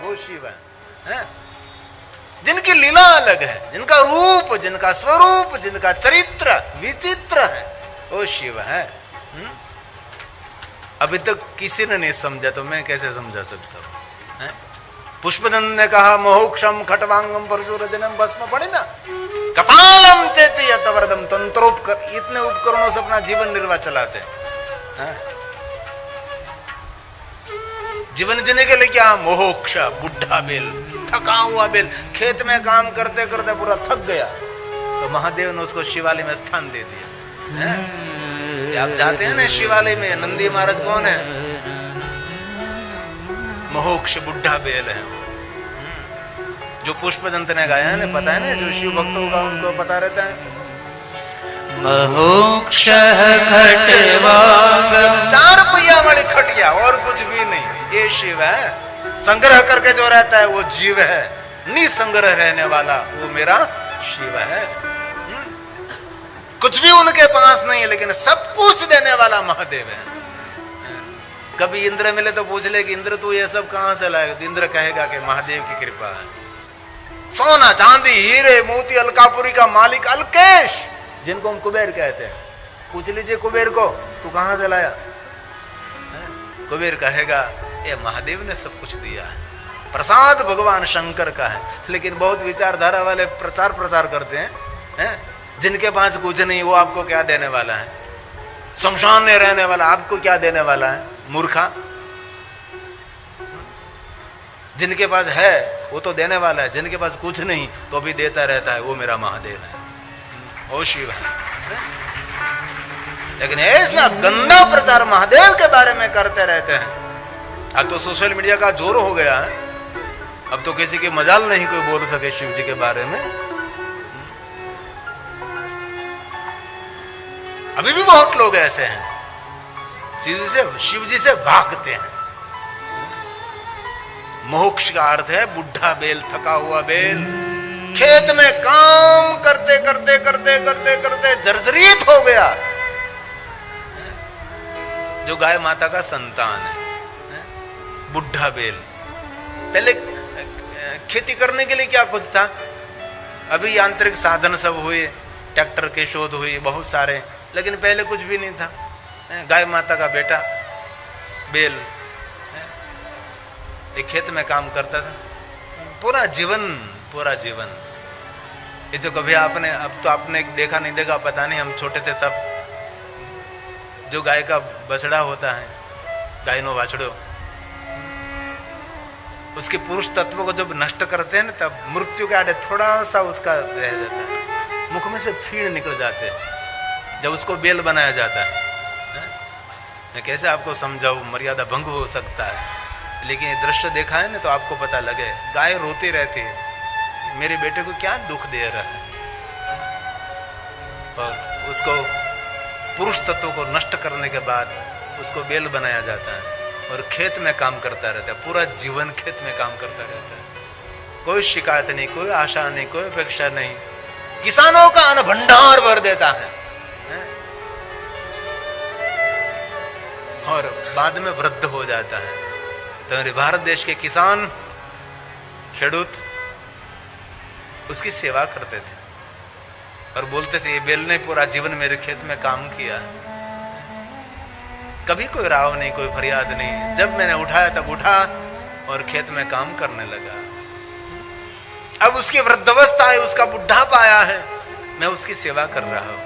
वो शिव है, जिनकी लीला अलग है, जिनका रूप, जिनका स्वरूप, जिनका चरित्र विचित्र है, वो शिव है। अभी तक किसी ने नहीं समझा तो मैं कैसे समझा सकता हूं? पुष्पदंत ने कहा मोक्षम खटवांगम परशुरजनम भस्म, पढ़े ना, कपालम चेति यतवरदम तंत्रोपकर, इतने उपकरणों से अपना जीवन निर्वाह चलाते हैं। जीवन जीने के लिए क्या? मोक्ष, बुढ़ा बेल, थका हुआ बेल, खेत में काम करते करते पूरा थक गया, तो महादेव ने उसको शिवालय में स्थान दे दिया। आप जाते हैं ना शिवालय में, नंदी महाराज कौन है? मोक्ष बुढ़ा बेल है, जो पुष्पदंत ने गाया है ना, पता है ना, जो शिव भक्त होगा उसको पता रहता है। मोक्ष खटवांगम, 4 पहिया वाली खटिया, और कुछ भी नहीं, ये शिव है। संग्रह करके जो रहता है वो जीव है, निसंग्रह रहने वाला वो मेरा शिव है। कुछ भी उनके पास नहीं है, लेकिन सब कुछ देने वाला महादेव है। कभी इंद्र मिले तो पूछ ले कि इंद्र तू ये सब कहां से लाए, तो इंद्र कहेगा कि महादेव की कृपा है। सोना चांदी हीरे मोती अलकापुरी का मालिक अलकेश, जिनको हम कुबेर कहते हैं, पूछ लीजिए कुबेर को तू कहां से लाया, कुबेर कहेगा ये महादेव ने सब कुछ दिया है, प्रसाद भगवान शंकर का है। लेकिन बहुत विचारधारा वाले प्रचार प्रसार करते हैं, जिनके पास कुछ नहीं वो आपको क्या देने वाला है, शमशान में रहने वाला आपको क्या देने वाला है, मूर्खा। जिनके पास है वो तो देने वाला है, जिनके पास कुछ नहीं तो भी देता रहता है, वो मेरा महादेव है, वो शिव है। लेकिन ऐसा गंदा प्रचार महादेव के बारे में करते रहते हैं। अब तो सोशल मीडिया का जोर हो गया है, अब तो किसी की मजाल नहीं कोई बोल सके शिव जी के बारे में। अभी भी बहुत लोग ऐसे हैं, शिव जी से भागते हैं। मोक्ष का अर्थ है बुढ़ा बेल, थका हुआ बेल, खेत में काम करते करते करते करते करते जर्जरित हो गया, जो गाय माता का संतान है, बुढ़ा बेल। पहले खेती करने के लिए क्या कुछ था, अभी यांत्रिक साधन सब हुए, ट्रैक्टर के शोध हुए बहुत सारे, लेकिन पहले कुछ भी नहीं था। गाय माता का बेटा बेल एक खेत में काम करता था पूरा जीवन, पूरा जीवन। ये जो कभी आपने, अब तो आपने देखा नहीं देखा पता नहीं, हम छोटे थे तब, जो गाय का बछड़ा होता है, गायनो बाछड़ो, उसके पुरुष तत्व को जब नष्ट करते हैं ना, तब मृत्यु के आड़े थोड़ा सा उसका रह जाता है, मुख में से फीण निकल जाते हैं, जब उसको बेल बनाया जाता है। मैं कैसे आपको समझाऊं, मर्यादा भंग हो सकता है, लेकिन ये दृश्य देखा है ना तो आपको पता लगे। गाय रोती रहती है, मेरे बेटे को क्या दुख दे रहा है, और उसको पुरुष तत्व को नष्ट करने के बाद उसको बेल बनाया जाता है, और खेत में काम करता रहता है, पूरा जीवन खेत में काम करता रहता है। कोई शिकायत नहीं, कोई आशा नहीं, कोई अपेक्षा नहीं, किसानों का अन्न भंडार भर देता है, और बाद में वृद्ध हो जाता है। तो मेरे भारत देश के किसान, खेडूत उसकी सेवा करते थे और बोलते थे ये बेल ने पूरा जीवन मेरे खेत में काम किया। कभी कोई राव नहीं, कोई फरियाद नहीं, जब मैंने उठाया तब उठा और खेत में काम करने लगा। अब उसकी वृद्धावस्था है, उसका बुढ़ापा आया है, मैं उसकी सेवा कर रहा हूं।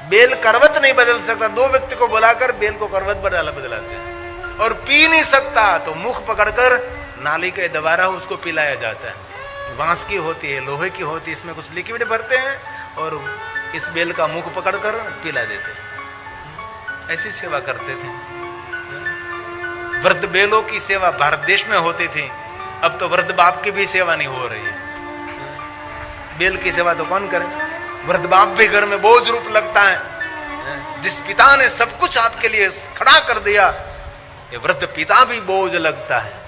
बेल करवट नहीं बदल सकता, 2 व्यक्ति को बुलाकर बेल को करवट बदलाते हैं, और पी नहीं सकता तो मुख पकड़कर नाली के द्वारा उसको पिलाया जाता है। बांस की होती है, लोहे की होती है, इसमें कुछ लिक्विड भरते हैं और इस बेल का मुख पकड़कर पिला देते हैं। ऐसी सेवा करते थे। वृद्ध बेलों की सेवा भारत देश में होती थी, अब तो वृद्ध बाप की भी सेवा नहीं हो रही है। बेल की सेवा तो कौन करे, वृद्ध बाप भी घर में बोझ रूप लगता है। जिस पिता ने सब कुछ आपके लिए खड़ा कर दिया, ये वृद्ध पिता भी बोझ लगता है।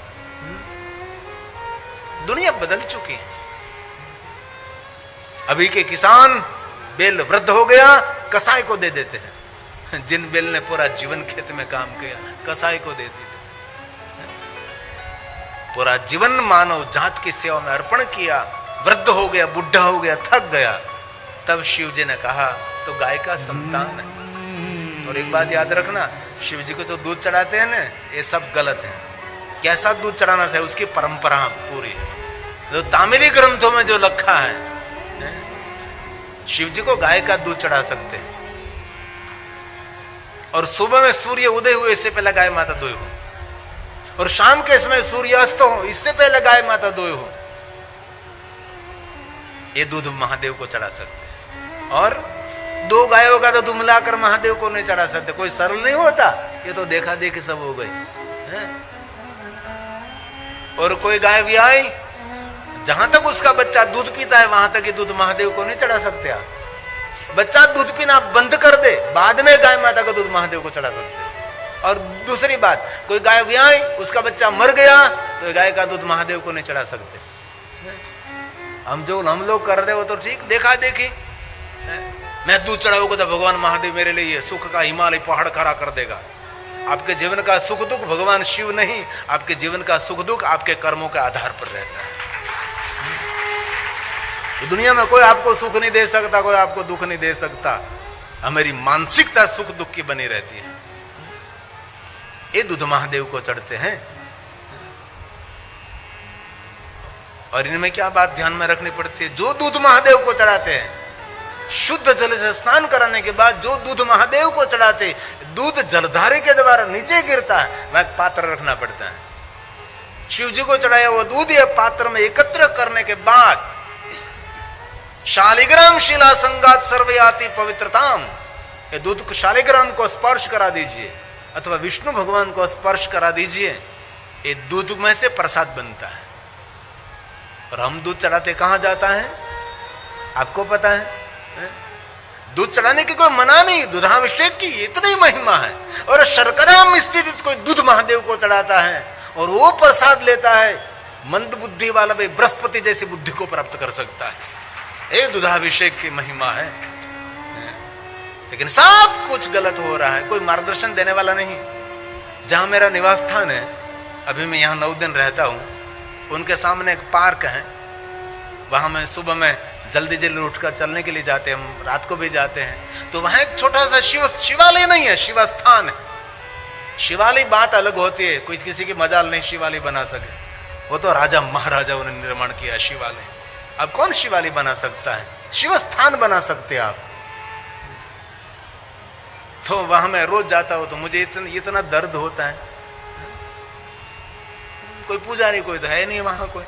दुनिया बदल चुकी है। अभी के किसान, बेल वृद्ध हो गया, कसाई को दे देते हैं। जिन बेल ने पूरा जीवन खेत में काम किया, कसाई को दे देते। पूरा जीवन मानव जात की सेवा में अर्पण किया, वृद्ध हो गया, बुढ़ा हो गया, थक गया, तब शिव जी ने कहा तो गाय का संतान है। और एक बात याद रखना, शिव जी को जो दूध चढ़ाते हैं ना, ये सब गलत है। कैसा दूध चढ़ाना चाहिए उसकी परंपरा पूरी है, जो तामिली ग्रंथों में जो लिखा है, शिव जी को गाय का दूध चढ़ा सकते हैं। और सुबह में सूर्य उदय हुए इससे पहले गाय माता दोई हो, और शाम के समय सूर्य अस्त हो इससे पहले गाय माता दोई हो, ये दूध महादेव को चढ़ा सकते हैं। और 2 गायों का तो दूध मिलाकर महादेव को नहीं चढ़ा सकते, कोई सरल नहीं होता, ये तो देखा देखी सब हो गई है। और कोई गाय भी आई, जहां तक उसका बच्चा दूध पीता है वहां तक ही दूध महादेव को नहीं चढ़ा सकते आप। बच्चा दूध पीना बंद कर दे, बाद में गाय माता का दूध महादेव को चढ़ा सकते हैं। और दूसरी बात, कोई गाय भी आई, उसका बच्चा मर गया, तो गाय का दूध महादेव को नहीं चढ़ा सकते। हम लोग कर रहे हो तो ठीक, देखा देखी, मैं दूध चढ़ाऊंगा तो भगवान महादेव मेरे लिए सुख का हिमालय पहाड़ खड़ा कर देगा। आपके जीवन का सुख दुख भगवान शिव नहीं, आपके जीवन का सुख दुख आपके कर्मों के आधार पर रहता है। दुनिया में कोई आपको सुख नहीं दे सकता, कोई आपको दुख नहीं दे सकता, हमारी मानसिकता सुख दुख की बनी रहती है। ये दूध महादेव को चढ़ते हैं। और इनमें क्या बात ध्यान में रखनी पड़ती है, जो दूध महादेव को चढ़ाते हैं, शुद्ध जल से स्नान कराने के बाद जो दूध महादेव को चढ़ाते, दूध जलधारे के द्वारा नीचे गिरता है, वह पात्र रखना पड़ता है। शिव जी को चढ़ाया वो दूध ये पात्र में एकत्र करने के बाद शालिग्राम शिला संगात सर्वयाति पवित्रताम, ये दूध को शालिग्राम को स्पर्श करा दीजिए अथवा विष्णु भगवान को स्पर्श करा दीजिए, ये दूध में से प्रसाद बनता है। और हम दूध चढ़ाते कहां जाता है आपको पता है? दूध चढ़ाने की कोई मना नहीं, दूधाभिषेक की इतनी महिमा है। और शर्करा में स्थित कोई दूध महादेव को चढ़ाता है और वो प्रसाद लेता है, मंद बुद्धि वाला भी बृहस्पति जैसी बुद्धि को प्राप्त कर सकता है। ये दूधाभिषेक की महिमा है। लेकिन सब कुछ गलत हो रहा है, कोई मार्गदर्शन देने वाला नहीं। जहां मेरा निवास स्थान है, अभी मैं यहाँ 9 दिन रहता हूं, उनके सामने एक पार्क है, वहां मैं सुबह में जल्दी जल्दी उठकर चलने के लिए जाते हैं, हम रात को भी जाते हैं। तो वहां एक छोटा सा शिवालय नहीं है, शिव स्थान है। शिवालय बात अलग होती है, कोई किसी की मजाल नहीं शिवालय बना सके, वो तो राजा महाराजाओं ने निर्माण किया शिवालय। अब कौन शिवालय बना सकता है? शिव स्थान बना सकते आप। तो वहां मैं रोज जाता हूं तो मुझे इतना दर्द होता है। कोई पुजारी कोई तो है नहीं वहां कोई,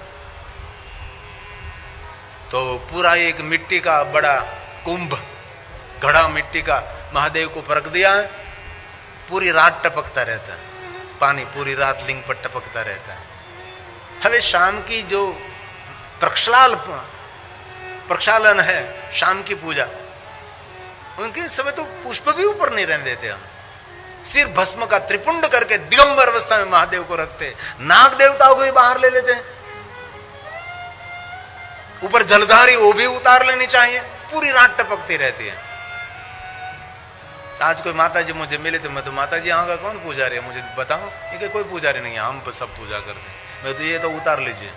तो पूरा एक मिट्टी का बड़ा कुंभ, घड़ा मिट्टी का महादेव को परख दिया है, पूरी रात टपकता रहता है पानी, पूरी रात लिंग पर टपकता रहता है। हमें शाम की जो प्रक्षालन है, शाम की पूजा, उनके समय तो पुष्प भी ऊपर नहीं रहने देते हम, सिर्फ भस्म का त्रिपुंड करके दिगंबर अवस्था में महादेव को रखते। नाग देवताओं को भी बाहर ले लेते हैं, ऊपर जलधारी वो भी उतार लेनी चाहिए, पूरी रात टपकती रहती है। आज कोई माता जी मुझे मिले तो मैं तो माता जी यहाँ का कौन पुजारी है मुझे बताओ? ये कोई पुजारी नहीं है, हम सब पूजा करते हैं। मैं तो ये तो उतार लीजिए।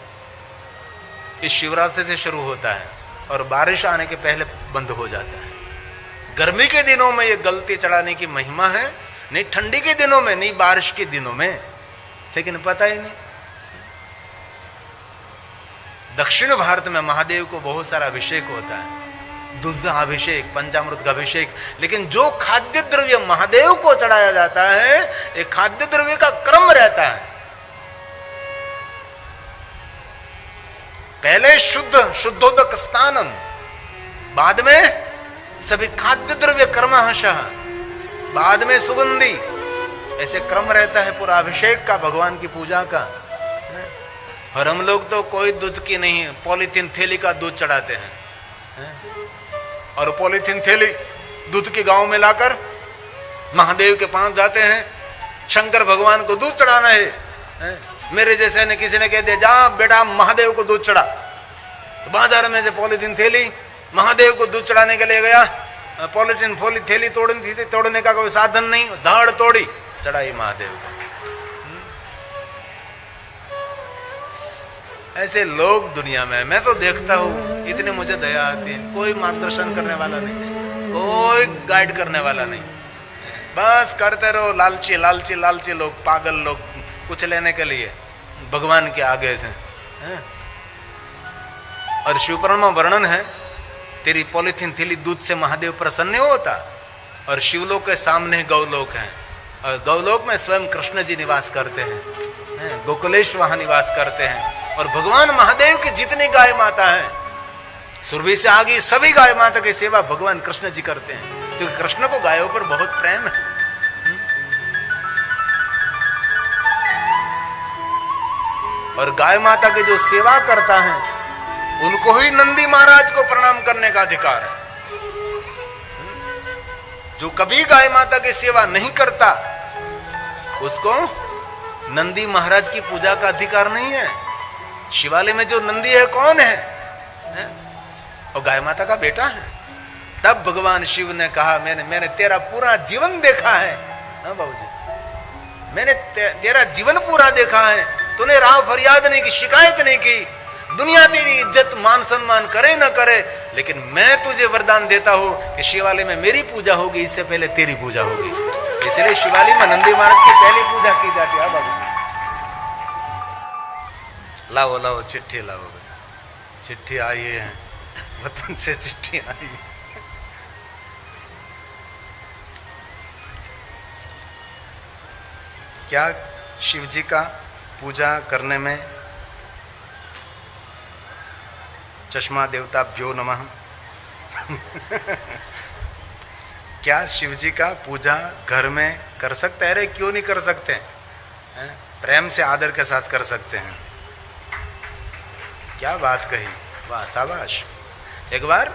इस शिवरात्रि से शुरू होता है और बारिश आने के पहले बंद हो जाता है। गर्मी के दिनों में ये गलती चढ़ाने की महिमा है, नहीं ठंडी के दिनों में, नहीं बारिश के दिनों में, लेकिन पता ही नहीं। दक्षिण भारत में महादेव को बहुत सारा अभिषेक होता है, दूध अभिषेक, पंचामृत का अभिषेक, लेकिन जो खाद्य द्रव्य महादेव को चढ़ाया जाता है, एक खाद्य द्रव्य का क्रम रहता है। पहले शुद्धोदक स्नानम, बाद में सभी खाद्य द्रव्य क्रमशः, बाद में सुगंधी, ऐसे क्रम रहता है पूरा अभिषेक का, भगवान की पूजा का। और हम लोग तो कोई दूध की नहीं, पॉलीथीन थैली का दूध चढ़ाते हैं, और पॉलीथीन थैली दूध के गांव में लाकर महादेव के पास जाते हैं, शंकर भगवान को दूध चढ़ाना है। मेरे जैसे ने किसी ने कह दिया जा बेटा महादेव को दूध चढ़ा, तो बाजार में से पॉलीथीन थैली महादेव को दूध चढ़ाने के लिए गया, पॉलीथीन थैली तोड़ने का कोई साधन नहीं, धाड़ तोड़ी, चढ़ाई महादेव को। ऐसे लोग दुनिया में मैं तो देखता हूँ, इतने मुझे दया आती है। कोई मार्गदर्शन करने वाला नहीं, कोई गाइड करने वाला नहीं, बस करते रहो। लालची लालची लालची लोग, पागल लोग, कुछ लेने के लिए भगवान के आगे से। और शिवपुराण में वर्णन है, तेरी पॉलिथीन थैली दूध से महादेव प्रसन्न नहीं होता। और शिवलोक के सामने गौलोक है, और गौलोक में स्वयं कृष्ण जी निवास करते हैं, गोकुलेश वहां निवास करते हैं। और भगवान महादेव की जितनी गाय माता है, सुरभि से आगे सभी गाय माता की सेवा भगवान कृष्ण जी करते हैं, क्योंकि कृष्ण को गायों पर बहुत प्रेम है। और गाय माता की जो सेवा करता है, उनको ही नंदी महाराज को प्रणाम करने का अधिकार है। जो कभी गाय माता की सेवा नहीं करता, उसको नंदी महाराज की पूजा का अधिकार नहीं है। शिवालय में जो नंदी है कौन है? और गाय माता का बेटा है। तब भगवान शिव ने कहा, मैंने तेरा पूरा जीवन देखा है। हाँ बाबूजी, मैंने तेरा जीवन पूरा देखा है। तूने राव फरियाद नहीं की, शिकायत नहीं की। दुनिया तेरी इज्जत मान सम्मान करे ना करे, लेकिन मैं तुझे वरदान देता हूं कि शिवालय में मेरी पूजा होगी, इससे पहले तेरी पूजा होगी। इसलिए शिवालय में नंदी महाराज की पहली पूजा की जाती है। बाबू लाओ लाओ चिट्ठी लाओ, चिट्ठी आई है, वतन से चिट्ठी आई है। क्या शिव जी का पूजा करने में चश्मा देवताभ्यो नमः क्या शिव जी का पूजा घर में कर सकते हैं? अरे क्यों नहीं कर सकते हैं? प्रेम से आदर के साथ कर सकते हैं। क्या बात कही, वाह शाबाश। एक बार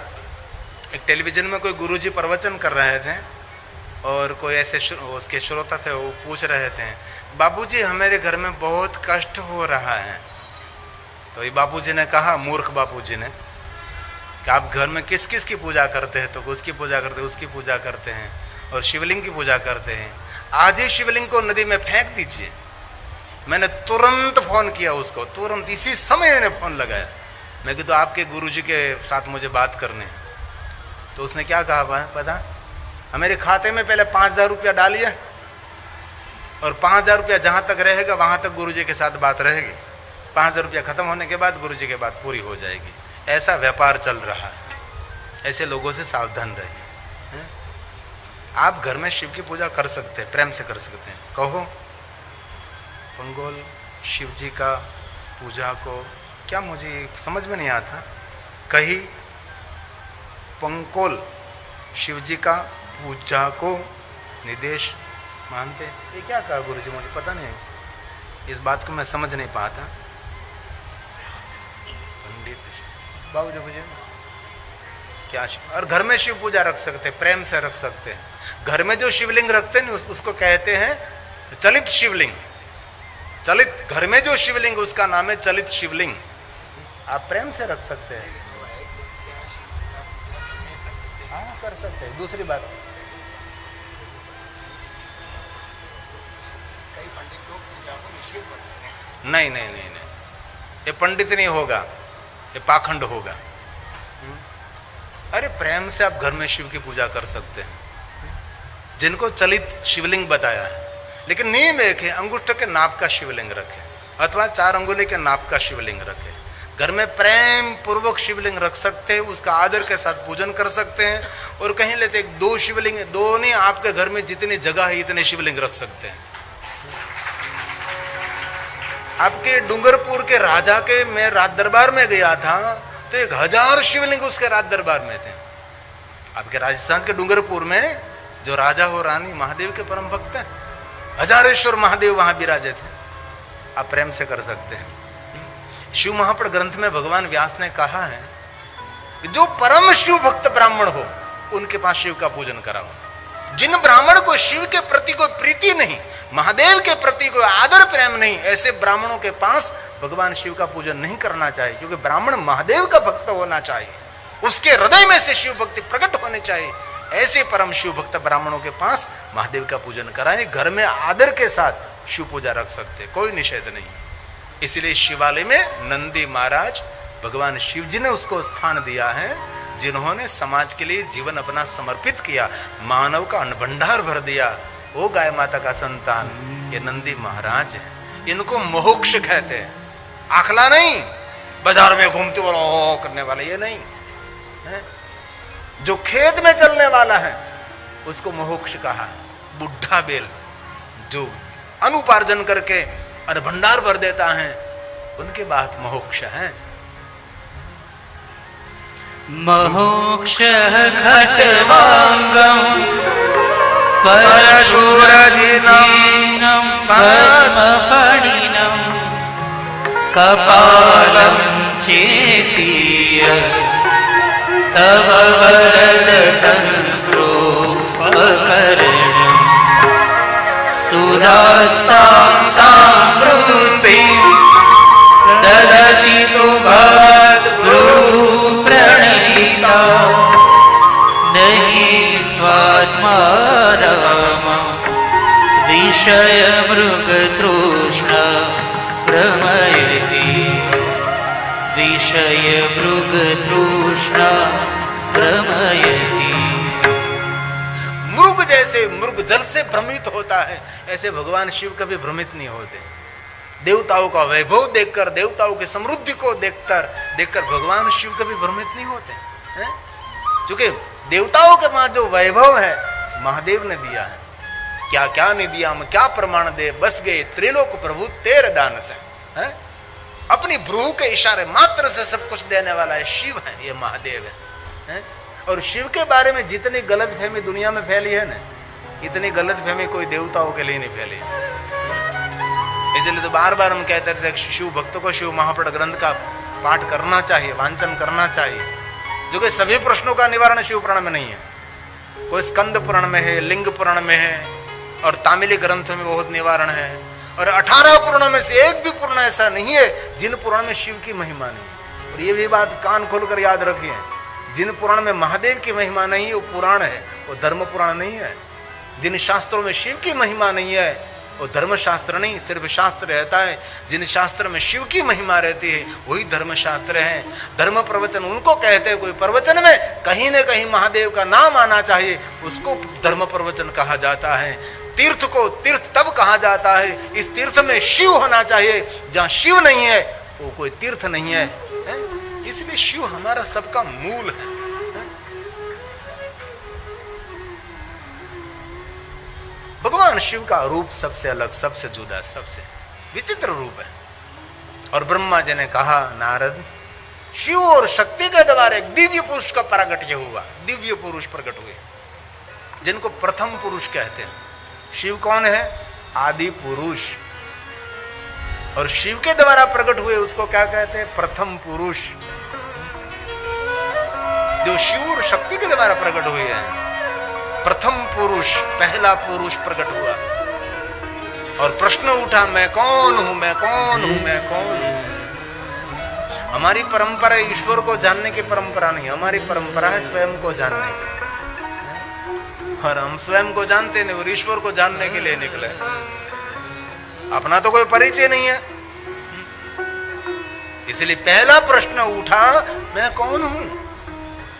एक टेलीविजन में कोई गुरुजी प्रवचन कर रहे थे, और कोई ऐसे उसके श्रोता थे, वो पूछ रहे थे, बाबूजी हमारे घर में बहुत कष्ट हो रहा है। तो ये बापूजी ने कहा, मूर्ख बापूजी ने, कि आप घर में किस किस की पूजा करते हैं? तो उसकी पूजा करते हैं, उसकी पूजा करते हैं, और शिवलिंग की पूजा करते हैं। आज ही शिवलिंग को नदी में फेंक दीजिए। मैंने तुरंत फोन किया उसको, तुरंत इसी समय मैंने फोन लगाया। मैं तो आपके गुरुजी के साथ मुझे बात करने हैं। तो उसने क्या कहा पता? हमारे खाते में पहले 5,000 रुपया डालिए, और 5,000 रुपया जहां तक रहेगा वहां तक गुरुजी के साथ बात रहेगी। 5,000 रुपया खत्म होने के बाद गुरुजी की बात पूरी हो जाएगी। ऐसा व्यापार चल रहा है। ऐसे लोगों से सावधान रहिए। आप घर में शिव की पूजा कर सकते हैं, प्रेम से कर सकते हैं। कहो पंगोल शिव जी का पूजा को, क्या मुझे समझ में नहीं आता, कही पंकोल शिव जी का पूजा को निर्देश मानते। ये क्या कहा गुरुजी, मुझे पता नहीं, इस बात को मैं समझ नहीं पाता। पंडित बाबू जी मुझे क्या, और घर में शिव पूजा रख सकते हैं, प्रेम से रख सकते हैं। घर में जो शिवलिंग रखते हैं उसको कहते हैं चलित शिवलिंग। चलित, घर में जो शिवलिंग उसका नाम है चलित शिवलिंग। आप प्रेम से रख सकते हैं। हाँ कर सकते हैं। दूसरी बात, कई पंडित लोग पूजा को निषेध करते हैं। नहीं नहीं नहीं नहीं, ये पंडित नहीं होगा, ये पाखंड होगा। अरे प्रेम से आप घर में शिव की पूजा कर सकते हैं। जिनको चलित शिवलिंग बताया है, लेकिन नियम एक है, अंगूठे के नाप का शिवलिंग रखे, अथवा 4 अंगुली के नाप का शिवलिंग रखे। घर में प्रेम पूर्वक शिवलिंग रख सकते हैं, उसका आदर के साथ पूजन कर सकते हैं। और कहीं लेते 2 शिवलिंग, 2 नहीं, आपके घर में जितनी जगह है इतने शिवलिंग रख सकते हैं। आपके डूंगरपुर के राजा के मैं राज दरबार में गया था, तो 1000 शिवलिंग उसके राज दरबार में थे। आपके राजस्थान के डूंगरपुर में जो राजा हो रानी महादेव के परम भक्त हैं, हजारेश्वर महादेव वहां विराजे थे। आप प्रेम से कर सकते हैं। शिव महापुराण ग्रंथ में भगवान व्यास ने कहा है कि जो परम शिव भक्त ब्राह्मण हो उनके पास शिव का पूजन कराओ। जिन ब्राह्मण को शिव के प्रति कोई प्रीति नहीं, महादेव के प्रति कोई आदर प्रेम नहीं, ऐसे ब्राह्मणों के पास भगवान शिव का पूजन नहीं करना चाहिए। क्योंकि ब्राह्मण महादेव का भक्त होना चाहिए, उसके हृदय में से शिव भक्ति प्रकट होनी चाहिए। ऐसे परम शिव भक्त ब्राह्मणों के पास महादेव का पूजन कराएं। घर में आदर के साथ शिव पूजा रख सकते, कोई निषेध नहीं। इसलिए शिवालय में नंदी महाराज भगवान शिव जी ने उसको स्थान दिया है, जिन्होंने समाज के लिए जीवन अपना समर्पित किया, मानव का अन्न भर दिया। वो गाय माता का संतान ये नंदी महाराज है। इनको मोक्ष कहते हैं। आखला नहीं, बाजार में घूमते वाला करने वाला ये नहीं है। जो खेत में चलने वाला है उसको मोक्ष कहा है। बुढ़ा बेल जो अनुपार्जन करके और भंडार भर देता है, उनके बात मोक्ष है। मोक्ष खट्वांगम परशुरजिनम भस्मफणिनम कपालं चेतीय तव वरद तन्त्रोपकरणम् सुरास्तां तां वृन्तिं ददति तु भद्रुप्रणीता नहि स्वात्मा रामः विषय मृगतृष्णा प्रमयति विषय मृगतृष्णा प्रमयति। मृग जैसे मृग जल से भ्रमित होता है, ऐसे भगवान शिव कभी भ्रमित नहीं होते। देवताओं का वैभव देखकर, देवताओं की समृद्धि को देखकर भगवान शिव कभी भ्रमित नहीं होते हैं। क्योंकि देवताओं के पास जो वैभव है महादेव ने दिया है। क्या क्या नहीं दिया, हम क्या प्रमाण दे, बस गए त्रिलोक प्रभु तेरे दान से है? अपनी भ्रू के इशारे मात्र से सब कुछ देने वाला है शिव है, ये महादेव है? और शिव के बारे में जितनी गलतफहमी दुनिया में फैली है ना, इतनी गलतफहमी कोई देवताओं के लिए नहीं फैली। इसलिए तो बार बार हम कहते थे शिव भक्तों को शिव महापुराण ग्रंथ का पाठ करना चाहिए, वांचन करना चाहिए, जो कि सभी प्रश्नों का निवारण शिव पुराण में नहीं है। कोई स्कंद पुराण में है, लिंग पुराण में है, और तामिली ग्रंथों में बहुत निवारण है। और 18 पुराणों में से एक भी पुराण ऐसा नहीं है जिन पुराण में शिव की महिमा नहीं। और ये भी बात कान खोलकर याद रखिए, जिन पुराण में महादेव की महिमा नहीं है वो पुराण है, वो धर्म पुराण नहीं है। जिन शास्त्रों में शिव की महिमा नहीं है वो धर्म शास्त्र नहीं, सिर्फ शास्त्र रहता है। जिन शास्त्र में शिव की महिमा रहती है वही धर्म शास्त्र है। धर्म प्रवचन उनको कहते हैं, कोई प्रवचन में कहीं न कहीं महादेव का नाम आना चाहिए, उसको धर्म प्रवचन कहा जाता है। तीर्थ को तीर्थ तब कहा जाता है, इस तीर्थ में शिव होना चाहिए। जहां शिव नहीं है वो कोई तीर्थ नहीं है, है? इसलिए शिव हमारा सबका मूल है। भगवान शिव का रूप सबसे अलग, सबसे जुदा, सबसे विचित्र रूप है। और ब्रह्मा जी ने कहा, नारद, शिव और शक्ति के द्वारा एक दिव्य पुरुष का प्रागट्य हुआ। दिव्य पुरुष प्रकट हुए जिनको प्रथम पुरुष कहते हैं। शिव कौन है? आदि पुरुष। और शिव के द्वारा प्रकट हुए उसको क्या कहते हैं? प्रथम पुरुष। जो शिव और शक्ति के द्वारा प्रकट हुए हैं, प्रथम पुरुष, पहला पुरुष प्रकट हुआ। और प्रश्न उठा, मैं कौन हूं, मैं कौन हूं, मैं कौन हूं। हमारी परंपरा ईश्वर को जानने की परंपरा नहीं, हमारी परंपरा है स्वयं को जानने की। और हम स्वयं को जानते नहीं और ईश्वर को जानने के लिए निकले। अपना तो कोई परिचय नहीं है। इसलिए पहला प्रश्न उठा, मैं कौन हूं।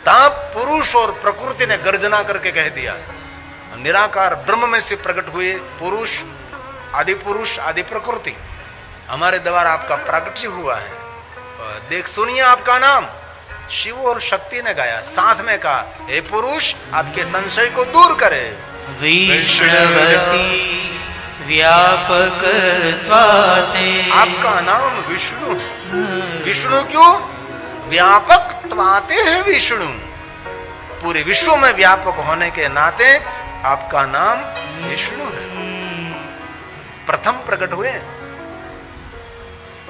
तब पुरुष और प्रकृति ने गर्जना करके कह दिया, निराकार ब्रह्म में से प्रकट हुए पुरुष, आदि प्रकृति, हमारे द्वारा आपका प्रागट्य हुआ है। और देख सुनिए आपका नाम। शिव और शक्ति ने गाया, साथ में कहा, हे पुरुष, आपके संशय को दूर करे। विष्णुवती व्यापक त्वाते, आपका नाम विष्णु है। विष्णु क्यों? व्यापक त्वाते है विष्णु। पूरे विश्व में व्यापक होने के नाते आपका नाम विष्णु है। प्रथम प्रकट हुए,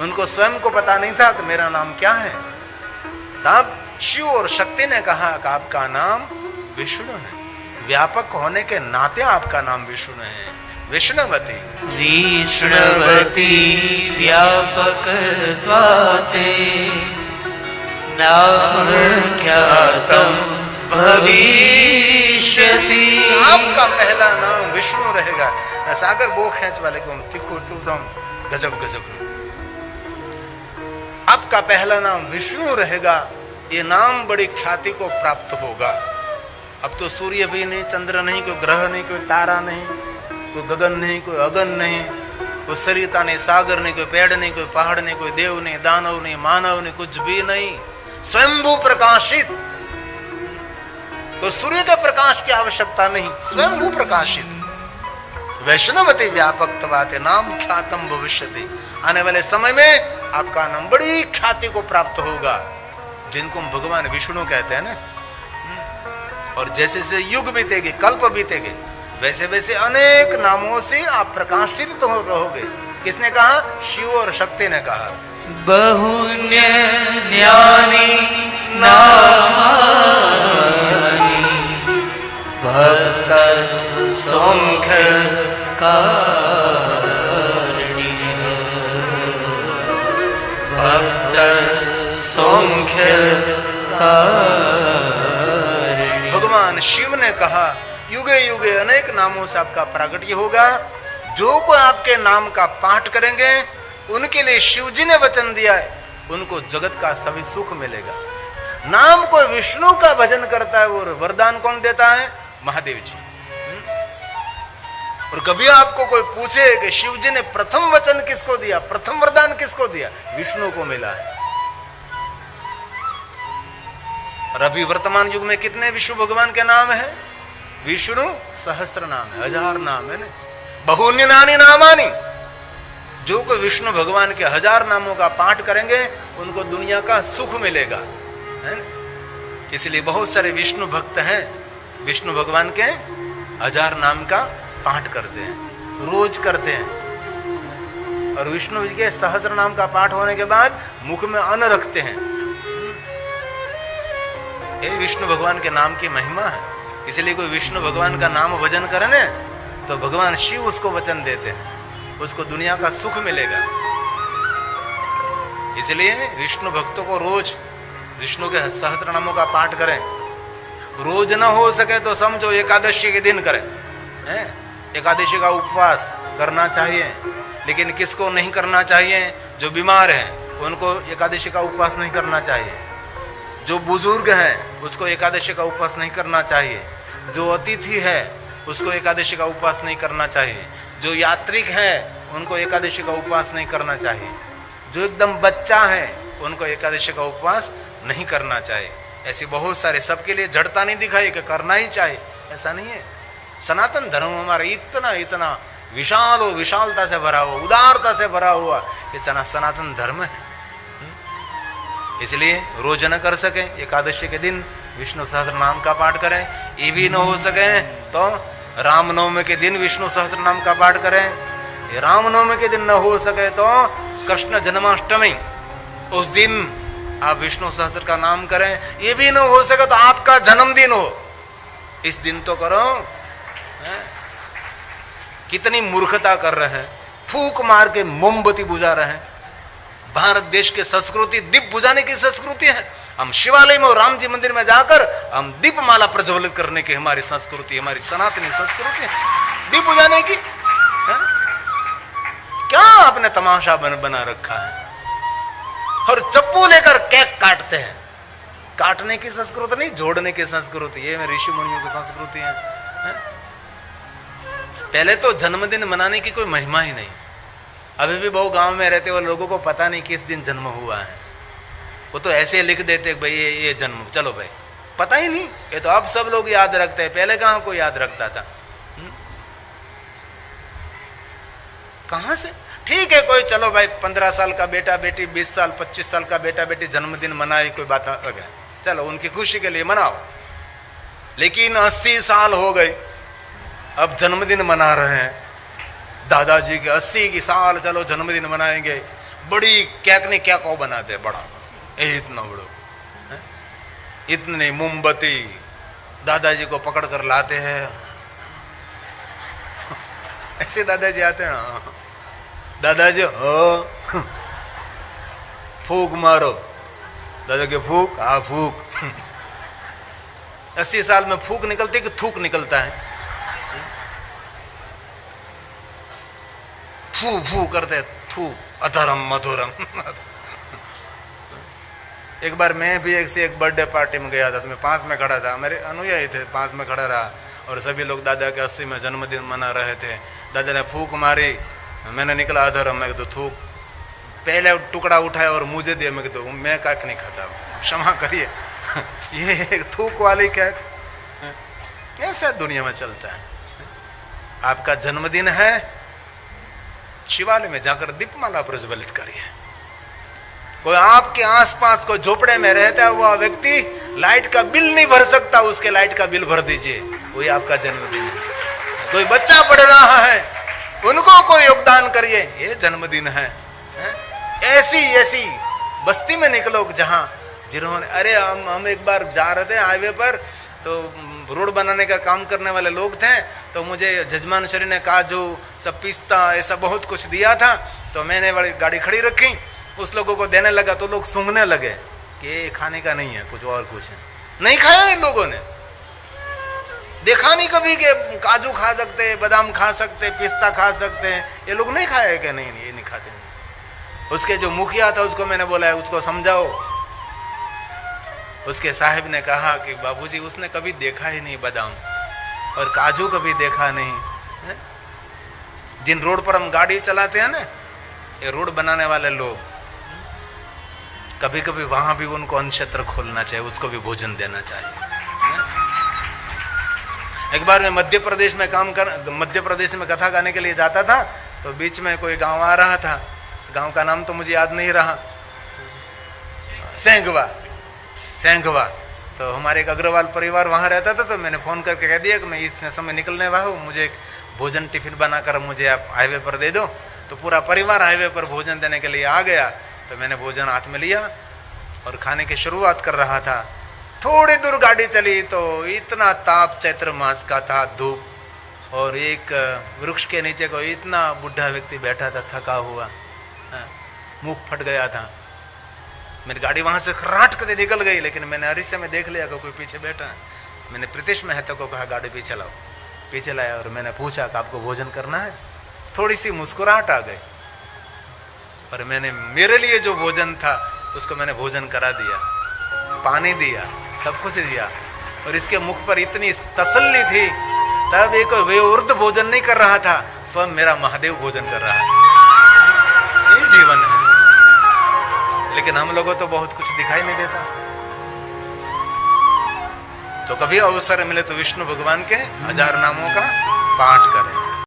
उनको स्वयं को पता नहीं था कि मेरा नाम क्या है। तब शिव और शक्ति ने कहा कि आपका नाम विष्णु है। व्यापक होने के नाते आपका नाम विष्णु है। विष्णुवती, विष्णुवती व्यापक त्वाते, नाम ख्यातम भविष्यति। आपका पहला नाम विष्णु रहेगा। सागर वो खेच वाले को हम तिखो तो हम गजब गजब आपका पहला नाम विष्णु रहेगा, ये नाम बड़ी ख्याति को प्राप्त होगा। अब तो सूर्य भी नहीं, चंद्र नहीं, कोई ग्रह नहीं, कोई तारा नहीं, कोई गगन नहीं, कोई अगन नहीं, कोई सरिता नहीं, सागर नहीं, कोई पेड़ नहीं, कोई पहाड़ नहीं, कोई देव नहीं, दानव नहीं, मानव नहीं, कुछ भी नहीं, स्वयंभू प्रकाशित। कोई सूर्य के प्रकाश की आवश्यकता नहीं, स्वयंभू प्रकाशित। वैष्णवते व्यापकत्वाते नाम ख्यातम भविष्यति। आने वाले समय में आपका नाम बड़ी ख्याति को प्राप्त होगा, जिनको हम भगवान विष्णु कहते हैं ना। और जैसे जैसे युग बीतेगे, कल्प बीतेगे, वैसे वैसे अनेक नामों से आप प्रकाशित तो रहोगे। किसने कहा? शिव और शक्ति ने कहा। बहुन्यन्यानि नामानि भक्त संख्य कारणी भक्त संख्य कारणी। भगवान शिव ने कहा युगे युगे अनेक नामों से आपका प्रागट्य होगा। जो कोई आपके नाम का पाठ करेंगे उनके लिए शिव जी ने वचन दिया है, उनको जगत का सभी सुख मिलेगा। नाम को विष्णु का भजन करता है, वो वरदान कौन देता है? महादेव जी। और कभी आपको कोई पूछे कि शिव जी ने प्रथम वचन किसको दिया, प्रथम वरदान किसको दिया? विष्णु को मिला है। और अभी वर्तमान युग में कितने विष्णु भगवान के नाम है? विष्णु सहस्त्र नाम है, 1000 नाम है ना। बहुन्यनानि नामानि। जो कोई विष्णु भगवान के 1000 नामों का पाठ करेंगे उनको दुनिया का सुख मिलेगा, है ना। इसलिए बहुत सारे विष्णु भक्त हैं, विष्णु भगवान के 1000 नाम का पाठ करते हैं, रोज करते हैं। और विष्णु जी के सहस्त्र नाम का पाठ होने के बाद मुख में अन्न रखते हैं। ये विष्णु भगवान के नाम की महिमा है। इसलिए कोई विष्णु भगवान का नाम भजन करे ना, तो भगवान शिव उसको वचन देते हैं, उसको दुनिया का सुख मिलेगा। इसलिए विष्णु भक्तों को रोज विष्णु के सहस्त्र नामों का पाठ करें। रोज ना हो सके तो समझो एकादशी के दिन करें, हैं? एकादशी का उपवास करना चाहिए। लेकिन किसको नहीं करना चाहिए? जो बीमार हैं उनको एकादशी का उपवास नहीं करना चाहिए। जो बुजुर्ग हैं उसको एकादशी का उपवास नहीं करना चाहिए। जो अतिथि है उसको एकादशी का उपवास नहीं करना चाहिए। जो यात्रिक है उनको एकादशी का उपवास नहीं करना चाहिए। जो एकदम बच्चा है उनको एकादशी का उपवास नहीं करना चाहिए। ऐसे बहुत सारे, सबके लिए जड़ता नहीं दिखाई कि करना ही चाहिए, ऐसा नहीं है। सनातन धर्म हमारा इतना इतना विशाल और विशालता से भरा हुआ, उदारता से भरा हुआ ये सनातन धर्म है। इसलिए रोज न कर सके एकादशी के दिन विष्णु सहस्त्र नाम का पाठ करें। ये भी न हो सके तो रामनवमी के दिन विष्णु सहस्त्र नाम का पाठ करें। ये रामनवमी के दिन न हो सके तो कृष्ण जन्माष्टमी उस दिन आप विष्णु सहस्त्र का नाम करें। ये भी न हो सके तो आपका जन्मदिन हो, इस दिन तो करो। कितनी मूर्खता कर रहे हैं, फूक मार के मोमबत्ती बुझा रहे हैं। भारत देश की संस्कृति दीप बुझाने की संस्कृति है। हम शिवालय में और राम जी मंदिर में जाकर हम दीप माला प्रज्वलित करने की हमारी संस्कृति, हमारी सनातनी संस्कृति है, दीप बुझाने की है? क्या आपने तमाशा बना रखा है। और चप्पू लेकर केक काटते हैं। काटने की संस्कृति नहीं, जोड़ने की संस्कृति, ये ऋषि मुनियों की संस्कृति है। पहले तो जन्मदिन मनाने की कोई महिमा ही नहीं। अभी भी बहु गांव में रहते हुए लोगों को पता नहीं किस दिन जन्म हुआ है। वो तो ऐसे लिख देते भाई ये जन्म, चलो भाई, पता ही नहीं। ये तो अब सब लोग याद रखते हैं, पहले कहाँ कोई याद रखता था। कहां से? ठीक है, कोई चलो भाई 15 साल का बेटा बेटी, 20 साल 25 साल का बेटा बेटी जन्मदिन मनाए, कोई बात अलग है, चलो उनकी खुशी के लिए मनाओ। लेकिन 80 साल हो गए, अब जन्मदिन मना रहे हैं दादाजी के 80 की साल, चलो जन्मदिन मनाएंगे। बड़ी केक ने क्या को बनाते, बड़ा इतना बड़ा, इतने मोमबत्ती दादाजी को पकड़ कर लाते हैं। ऐसे दादाजी आते हैं ना, दादाजी हो फूक मारो, दादा के फूक, हाँ फूक। 80 साल में फूक निकलती कि थूक निकलता है? फू फू करते, थू, अधरम मधुरम। एक बार मैं भी एक से एक बर्थडे पार्टी में गया था, तो मैं पास में खड़ा था, मेरे अनुयायी थे, पास में खड़ा रहा और सभी लोग दादा के 80वें जन्मदिन मना रहे थे। दादा ने फूंक मारी, मैंने निकला अधर, मैं तो थूक पहले टुकड़ा उठाया और मुझे दिया। मैं तो मैं काक नहीं खाता, क्षमा करिए। ये एक थूक वाली क्या ऐसा दुनिया में चलता है। आपका जन्मदिन है, शिवालय में जाकर दीपमाला प्रज्वलित करिए। कोई आपके आसपास कोई झोपड़े में रहता है, वह व्यक्ति लाइट का बिल नहीं भर सकता, उसके लाइट का बिल भर दीजिए, वही आपका जन्मदिन है। कोई बच्चा पढ़ रहा है, उनको कोई योगदान करिए, ये जन्मदिन है। ऐसी ऐसी बस्ती में निकलो जहां जिन्होंने, अरे हम एक बार जा रहे थे हाईवे पर, तो रोड बनाने का काम करने वाले लोग थे, तो मुझे जजमान शरीर ने काजू सब पिस्ता ऐसा बहुत कुछ दिया था, तो मैंने बड़ी गाड़ी खड़ी रखी, उस लोगों को देने लगा, तो लोग सूंघने लगे कि ये खाने का नहीं है, कुछ और कुछ है। नहीं खाया इन लोगों ने, देखा नहीं कभी कि काजू खा सकते, बादाम खा सकते, पिस्ता खा सकते हैं, ये लोग नहीं खाए कि नहीं, ये नहीं खाते। उसके जो मुखिया था उसको मैंने बोला उसको समझाओ। उसके साहिब ने कहा कि बाबूजी उसने कभी देखा ही नहीं बादाम और काजू कभी देखा नहीं है? जिन रोड पर हम गाड़ी चलाते हैं ना, ये रोड बनाने वाले लोग, कभी कभी वहां भी उनको अनक्षेत्र खोलना चाहिए, उसको भी भोजन देना चाहिए। एक बार मैं मध्य प्रदेश में कथा गाने के लिए जाता था, तो बीच में कोई गांव आ रहा था, गांव का नाम तो मुझे याद नहीं रहा, सेंघवा। तो हमारे एक अग्रवाल परिवार वहां रहता था, तो मैंने फोन करके कह दिया कि मैं इस समय निकलने वाला हूँ, मुझे एक भोजन टिफिन बनाकर मुझे आप हाईवे पर दे दो। तो पूरा परिवार हाईवे पर भोजन देने के लिए आ गया, तो मैंने भोजन हाथ में लिया और खाने की शुरुआत कर रहा था। थोड़ी दूर गाड़ी चली तो इतना ताप चैत्र मास का था, धूप, और एक वृक्ष के नीचे को इतना बुढ़ा व्यक्ति बैठा था, थका हुआ, मुंह फट गया था। मेरी गाड़ी वहां से खराट कर निकल गई, लेकिन मैंने अरिसे में देख लिया कि कोई पीछे बैठा है। मैंने प्रीतिश महतो को कहा गाड़ी पीछे लाओ, पीछे लाया और मैंने पूछा कि आपको भोजन करना है। थोड़ी सी मुस्कुराहट आ गई और मैंने मेरे लिए जो भोजन था उसको मैंने भोजन करा दिया, पानी दिया, सब कुछ दिया, और इसके मुख पर इतनी तसल्ली थी। तब एक वे उर्द भोजन नहीं कर रहा था, स्वयं मेरा महादेव भोजन कर रहा है। ये जीवन है, लेकिन हम लोगों तो बहुत कुछ दिखाई नहीं देता। तो कभी अवसर मिले तो विष्णु भगवान के 1000 नामों का पाठ करें।